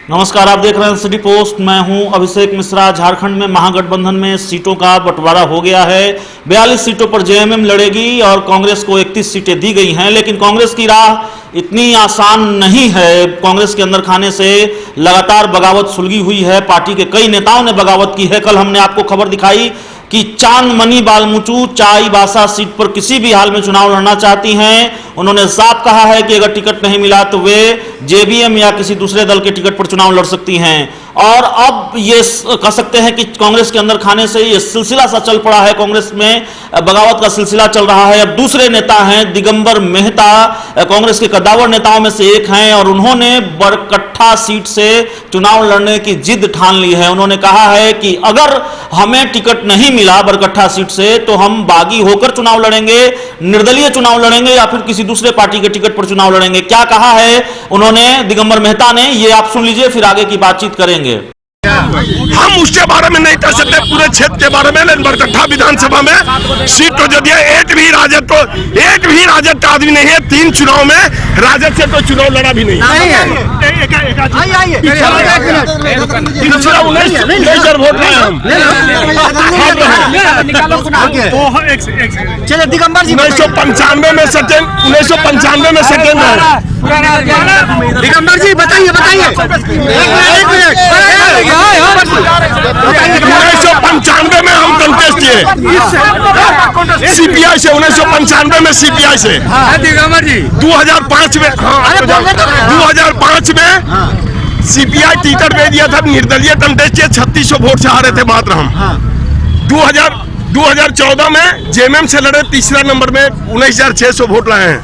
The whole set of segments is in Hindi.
नमस्कार, आप देख रहे हैं सिटी पोस्ट। मैं हूं अभिषेक मिश्रा। झारखंड में महागठबंधन में सीटों का बंटवारा हो गया है। 42 सीटों पर जेएमएम लड़ेगी और कांग्रेस को 31 सीटें दी गई हैं, लेकिन कांग्रेस की राह इतनी आसान नहीं है। कांग्रेस के अंदर खाने से लगातार बगावत सुलगी हुई है। पार्टी के कई नेताओं ने बगावत की है। कल हमने आपको खबर दिखाई कि चांदमणि बालमुचू चाईबासा सीट पर किसी भी हाल में चुनाव लड़ना चाहती हैं। उन्होंने साफ कहा है कि अगर टिकट नहीं मिला तो वे जेबीएम या किसी दूसरे दल के टिकट पर चुनाव लड़ सकती हैं। और अब ये कह सकते हैं कि कांग्रेस के अंदर खाने से ये सिलसिला सा चल पड़ा है। कांग्रेस में बगावत का सिलसिला चल रहा है। अब दूसरे नेता हैं दिगंबर मेहता, कांग्रेस के कद्दावर नेताओं में से एक हैं और उन्होंने बरकट्ठा सीट से चुनाव लड़ने की जिद ठान ली है। उन्होंने कहा है कि अगर हमें टिकट नहीं मिला बरकट्ठा सीट से तो हम बागी होकर चुनाव लड़ेंगे, निर्दलीय चुनाव लड़ेंगे या फिर किसी दूसरे पार्टी के टिकट पर चुनाव लड़ेंगे। क्या कहा है उन्होंने दिगंबर मेहता ने, ये आप सुन लीजिए, फिर आगे की बातचीत करेंगे। हम उसके बारे में नहीं कह सकते पूरे क्षेत्र के बारे में, लेकिन बरकट्ठा विधानसभा में सीट तो जो दिया, एक भी राजद का आदमी नहीं है। 3 चुनाव में राजद से तो चुनाव लड़ा भी नहीं है। 19 वोट लाए हम। चलिए दिगंबर जी, 1995 में सेकेंड, 1995 में सेकेंड है। दिगंबर जी बताइए 1995 में हम कंटेस्ट किए सीपीआई से। 1995 में सीपीआई से। दिगंबर जी 2005 में 2005 में सीपीआई टिकट दे दिया था, निर्दलीय कंटेस्ट किए, 3600 वोट से हारे थे मात्र हम। 2014 में जेएमएम से लड़े, तीसरा नंबर में 19,600 वोट लाए हैं।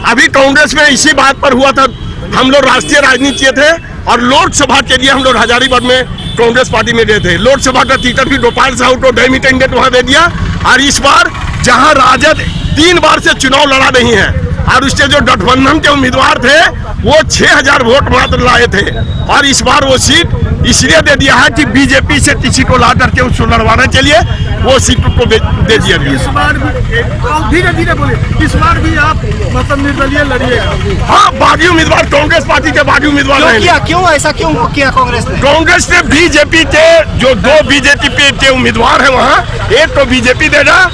अभी कांग्रेस में इसी बात पर हुआ था, हम लोग राष्ट्रीय राजनीति किए थे और लोकसभा के लिए हम लोग हजारीबाग में कांग्रेस पार्टी में गए थे। लोकसभा का टिकट भी गोपाल साहू को डेमी कैंडिडेट वहां दे दिया। और इस बार जहां राजद 3 बार से चुनाव लड़ा नहीं है और उसके जो गठबंधन के उम्मीदवार थे वो 6000 वोट मात्र लाए थे, और इस बार वो सीट इसलिए दे दिया है कि बीजेपी से किसी को ला करके उसको लड़वाने के लिए वो सीट को दे दिया गया। इस बार धीरे बोले, इस बार भी आप मतलब निर्दलीय लड़िएगा? हाँ, बागी उम्मीदवार, कांग्रेस पार्टी के बागी उम्मीदवार हैं। क्यों ऐसा क्यों किया कांग्रेस ने बीजेपी के जो 2 बीजेपी के उम्मीदवार हैं वहाँ, एक तो बीजेपी देगा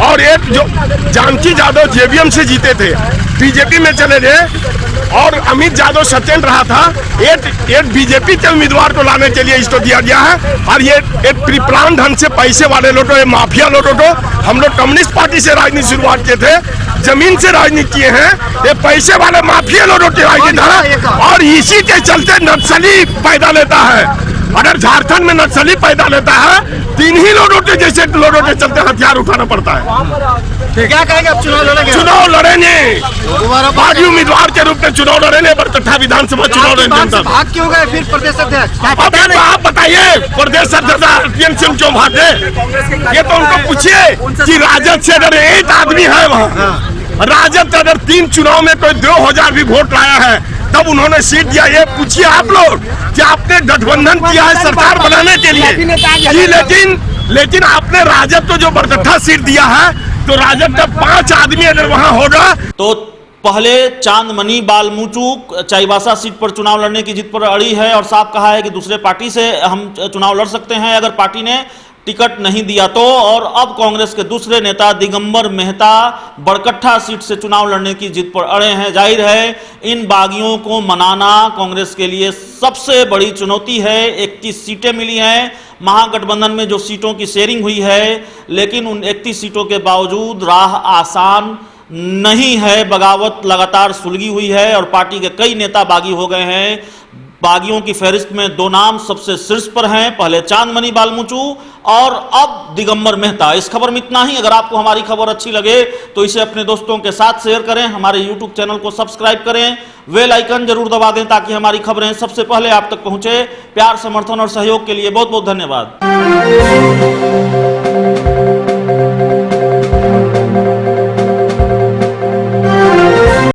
और एक जो जानकी यादव जेबीएम से जीते थे बीजेपी में चले गए, और अमित यादव सत्येंद्र रहा था। एक बीजेपी के उम्मीदवार को लाने के लिए इसको दिया गया है। और ये एक प्रिप्लान ढंग से पैसे वाले लोगों, ये माफिया लोगों को, हम लोग कम्युनिस्ट पार्टी से राजनीति शुरुआत किए थे, जमीन से राजनीति किए हैं, ये पैसे वाले माफिया लोगों की राजनीति है। और इसी के चलते नक्सली पैदा लेता है। अगर झारखंड में नक्सली पैदा लेता है, 3 ही लोगों के जैसे लोगों के चलते हथियार उठाना पड़ता है। क्या कहेंगे आप? चुनाव लड़ेंगे? चुनाव लड़ेंगे, बागी उम्मीदवार के रूप में चुनाव लड़ेंगे, बरकट्ठा विधानसभा चुनाव लड़ेंगे। भाग क्यों गए फिर प्रदेश अध्यक्ष? आप बताइए, प्रदेश अध्यक्ष क्यों भागे? ये तो उनको पूछिए कि राजद से अगर एक आदमी है वहाँ, राजद अगर 3 चुनाव में कोई 2000 भी वोट लाया है तब उन्होंने सीट दिया। ये पूछिए आप लोग कि आपने गठबंधन किया है सरकार बनाने के लिए, लेकिन आपने राजद को जो बरकट्ठा सीट दिया है, तो राजद का 5 आदमी अगर वहां होगा तो पहले चांदमणि बालमुचू चाईबासा सीट पर चुनाव लड़ने की जिद पर अड़ी है और साफ कहा है कि दूसरे पार्टी से हम चुनाव लड़ सकते हैं अगर पार्टी ने टिकट नहीं दिया तो। और अब कांग्रेस के दूसरे नेता दिगंबर मेहता बरकट्ठा सीट से चुनाव लड़ने की जिद पर अड़े हैं। जाहिर है इन बागियों को मनाना कांग्रेस के लिए सबसे बड़ी चुनौती है। 31 सीटें मिली हैं महागठबंधन में, जो सीटों की शेयरिंग हुई है, लेकिन उन 31 सीटों के बावजूद राह आसान नहीं है। बगावत लगातार सुलगी हुई है और पार्टी के कई नेता बागी हो गए हैं। बागियों की फहरिस्त में 2 नाम सबसे शीर्ष पर हैं, पहले चांदमणि बालमुचू और अब दिगंबर मेहता। इस खबर में इतना ही। अगर आपको हमारी खबर अच्छी लगे तो इसे अपने दोस्तों के साथ शेयर करें, हमारे YouTube चैनल को सब्सक्राइब करें, बेल आइकन जरूर दबा दें ताकि हमारी खबरें सबसे पहले आप तक पहुंचे। प्यार, समर्थन और सहयोग के लिए बहुत बहुत धन्यवाद।